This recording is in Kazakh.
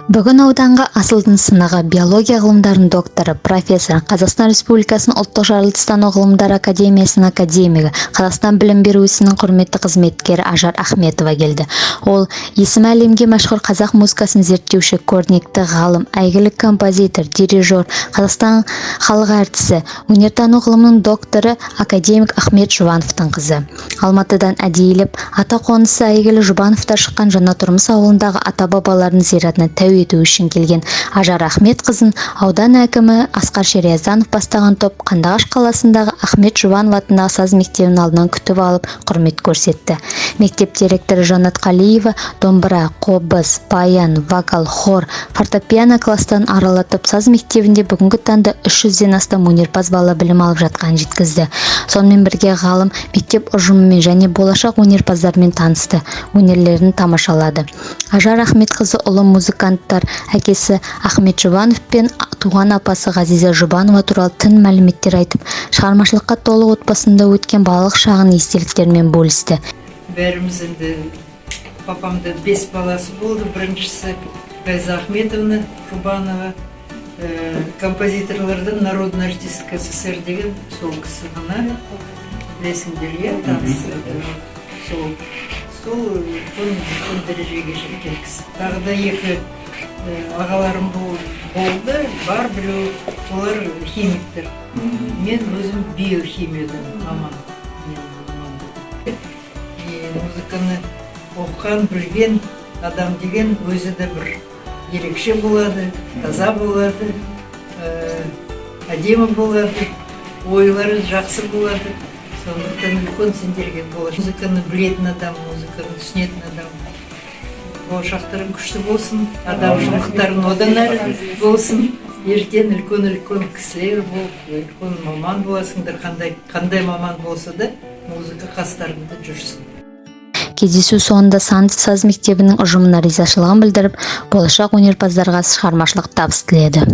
Бүгін ауданға Асылдың сынағы биология ғылымдарының докторы, профессор, Қазақстан Республикасының ұлттық жаратылыстану ғылымдары академиясының академигі, Қазақстан білім беру ісінің құрметті қызметкері Ажар Ахметова келді. Ол есімі әлемге мәшһүр қазақ музыкасын зерттеуші, көрнекті ғалым, әйгілі композитор, дирижер, Қазақстан халық әртісі, өнертану ғылымының докторы, академик Ахмет Жұбановтың қызы. Алматыдан әдейілеп ата қонысы әйгілі Жұбановтар шыққан Жаңатұрмыс ауылындағы ата-бабалардың зиратына тәу ету үшін келген Ажар Ахмет қызын аудан әкімі Асқар Шериязданов бастаған топ Қандыағаш қаласындағы Ахмет Жұбанов атындағы саз мектебінің алдынан күтіп алып құрмет көрсетті. Мектеп директоры Жанат Қалиева домбыра, қобыз, баян, вокал, хор, фортепиано кластарын аралатып, саз мектебінде бүгінгі таңда 300-ден астам өнерпаз бала білім алып жатқанын жеткізді. Сонымен бірге ғалым мектеп ұжымымен және болашақ өнерпаздармен танысты, өнерлерін тамашалады. Ажар Ахмет қызы ұлы музыканттар, әкесі Ахмет Жұбанов пен туған апасы Ғазиза Жұбанова туралы тың мәліметтер айтып, шығармашылыққа толы отбасында өткен балалық шағын естеліктермен бөлісті. Бәріміз енді папамда 5 баласы болды. Біріншісі Ғазиза Ахметовна Жұбанова, композиторлардан народный артист СССР деген сол кісі ғана білесіңдер, сол үлкен дәрежеге жеткен кісі. Тағы да 2 ағаларым болды, бар біреу, олар химиктер. Мен өзім биохимиядан маман. Музыканы оқыған, білген адам деген өзі де бір ерекше болады, таза болады, әдемі болады, ойлары жақсы болады. Сондықтан үлкен сендерге болады. Музыканы білетін адам, музыканы түсінетін адам. Болашақтарың күшті болсын, адамшылықтарын одан әрі болсын. Ертең үлкен кісілер болып, үлкен маман боласыңдар. Қандай маман болса да, музыка қастарында жүрсін. Кездесу соңында саз мектебінің ұжымына ризашылығын білдіріп, болашақ өнерпаздарға шығармашылық табыс тіледі.